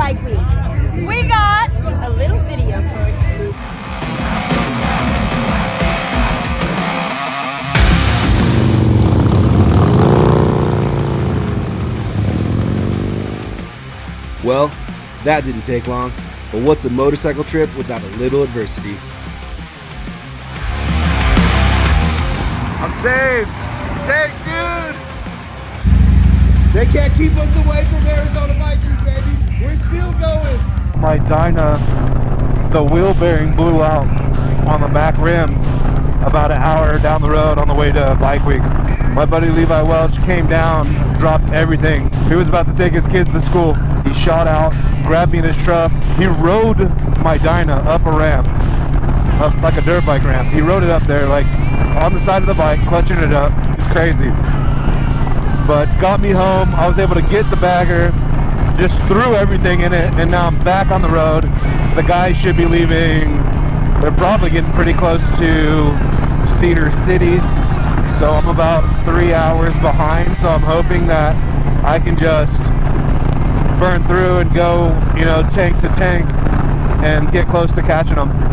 Bike Week. We got a little video for you. Well, that didn't take long, but what's a motorcycle trip without a little adversity? I'm saved! Thanks, dude! They can't keep us away from Arizona Bikeweek, baby! We're still going! My dyna, the wheel bearing blew out on the back rim about an hour down the road on the way to Bike Week. My buddy Levi Welch came down, dropped everything. He was about to take his kids to school. He shot out, grabbed me in his truck. He rode my dyna up a ramp, up like a dirt bike ramp. He rode it up there like on the side of the bike, clutching it up. It's crazy. But got me home. I was able to get the bagger, just threw everything in it, and now I'm back on the road. The guys should be leaving. They're probably getting pretty close to Cedar City. So I'm about 3 hours behind. So I'm hoping that I can just burn through and go, you know, tank to tank and get close to catching them.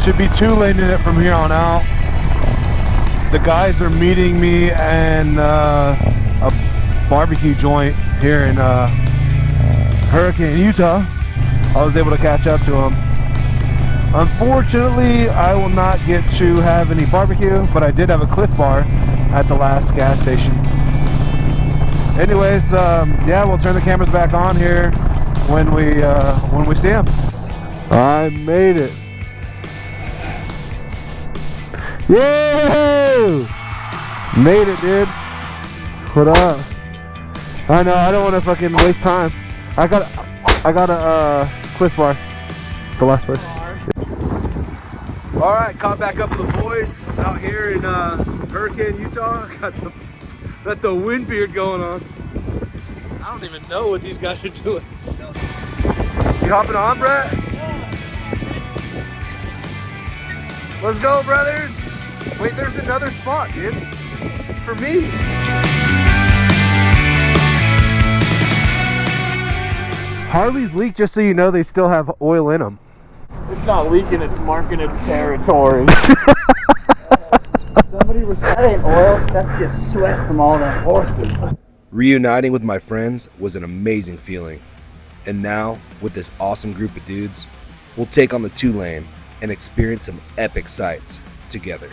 Should be 2 lane in it from here on out. The guys are meeting me in a barbecue joint here in Hurricane, Utah. I was able to catch up to them. Unfortunately, I will not get to have any barbecue, but I did have a Cliff Bar at the last gas station. Anyways, yeah, we'll turn the cameras back on here when we see them. I made it. Whoa! Made it, dude. What up? I know, I don't want to fucking waste time. I got a Cliff Bar. The last place. Alright, caught back up with the boys out here in Hurricane, Utah. Got the wind beard going on. I don't even know what these guys are doing. You hopping on, Brett? Let's go, brothers! Wait, there's another spot, dude. For me. Harleys leak, just so you know, they still have oil in them. It's not leaking, it's marking its territory. Somebody was, that ain't oil, that's just sweat from all them horses. Reuniting with my friends was an amazing feeling. And now, with this awesome group of dudes, we'll take on the 2 lane and experience some epic sights together.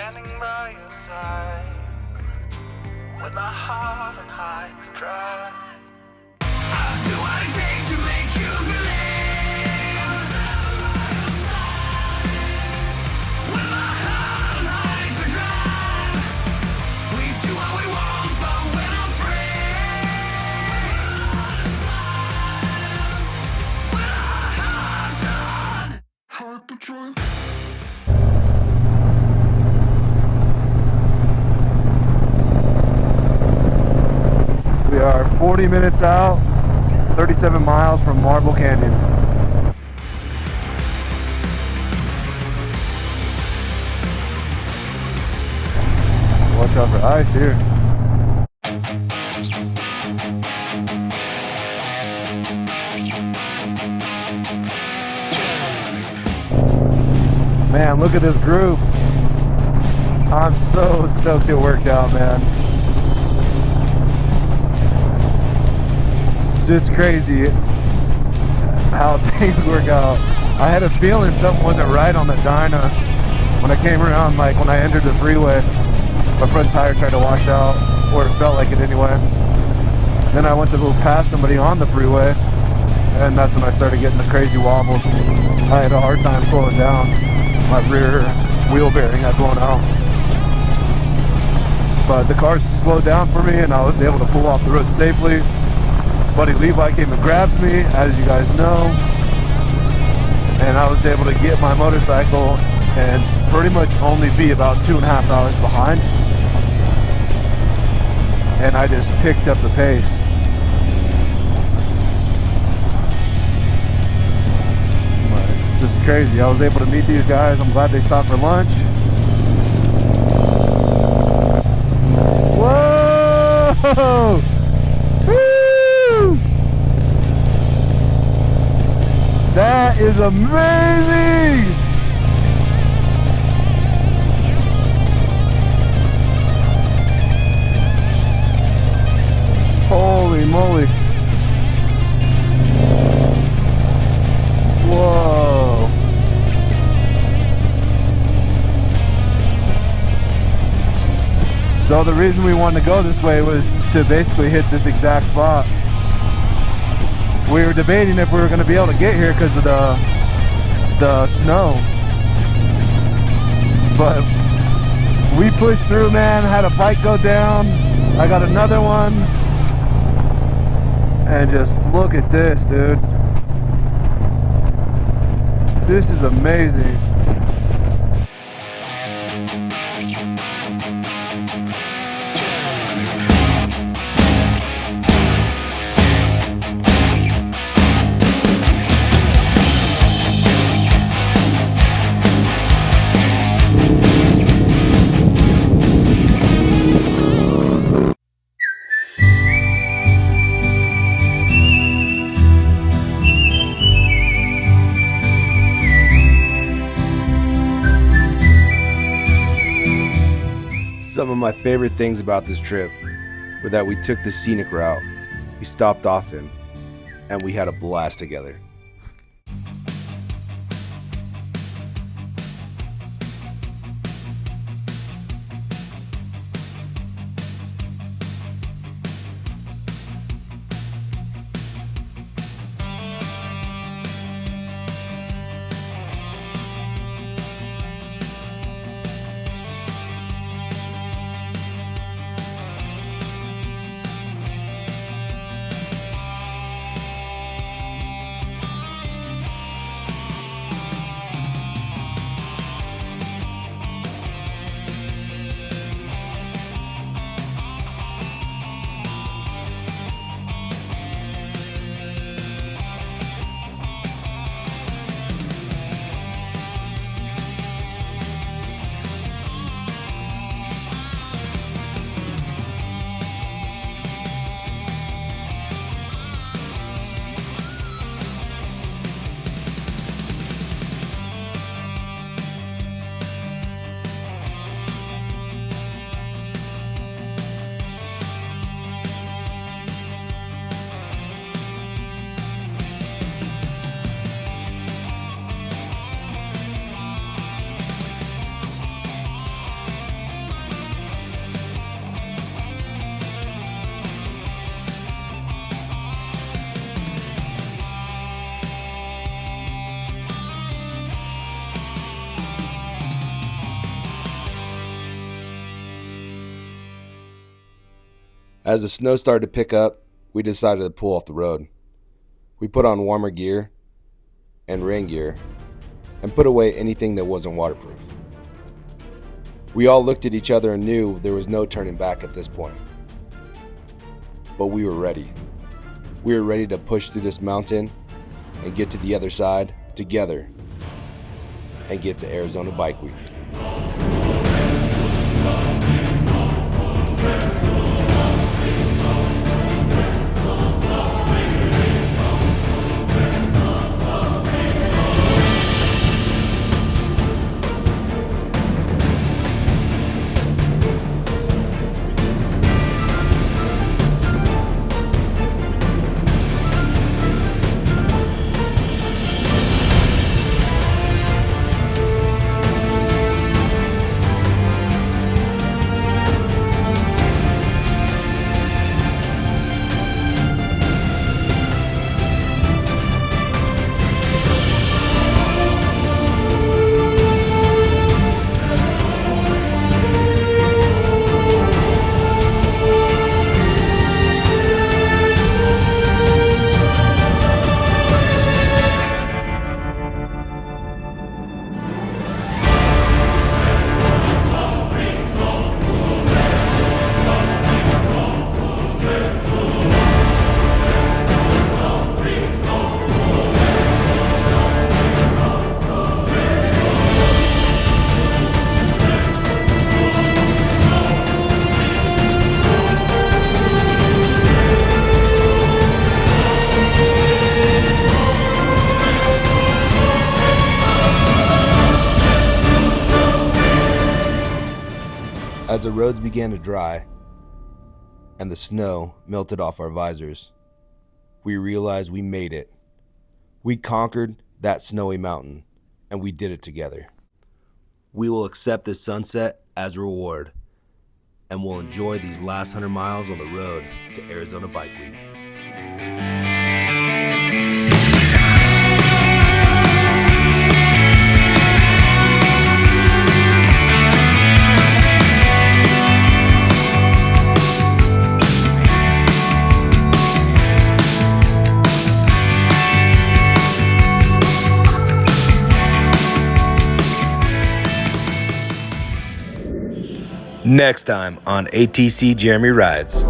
standing by your side with my heart on high drive. I'll do what it takes to make you believe. With my heart on high drive, we do what we want, but we're not free. With our hearts on hyperdrive. We are 40 minutes out, 37 miles from Marble Canyon. Watch out for ice here. Man, look at this group. I'm so stoked it worked out, man. It's just crazy how things work out. I had a feeling something wasn't right on the dyna when I came around, like when I entered the freeway. My front tire tried to wash out, or it felt like it anyway. Then I went to go past somebody on the freeway, and that's when I started getting the crazy wobbles. I had a hard time slowing down. My rear wheel bearing had blown out. But the car slowed down for me, and I was able to pull off the road safely. Buddy Levi came and grabbed me, as you guys know, and I was able to get my motorcycle and pretty much only be about 2.5 hours behind, and I just picked up the pace. But it's just crazy. I was able to meet these guys. I'm glad they stopped for lunch. Whoa! Woo! That is amazing! Holy moly. Whoa. So the reason we wanted to go this way was to basically hit this exact spot. We were debating if we were going to be able to get here because of the snow. But we pushed through, man. Had a bike go down. I got another one. And just look at this, dude. This is amazing. Some of my favorite things about this trip were that we took the scenic route, we stopped often, and we had a blast together. As the snow started to pick up, we decided to pull off the road. We put on warmer gear and rain gear and put away anything that wasn't waterproof. We all looked at each other and knew there was no turning back at this point. But we were ready. We were ready to push through this mountain and get to the other side together and get to Arizona Bike Week. As the roads began to dry and the snow melted off our visors, we realized we made it. We conquered that snowy mountain, and we did it together. We will accept this sunset as a reward, and we'll enjoy these last 100 miles on the road to Arizona Bike Week. Next time on ATC Jeremy Rides.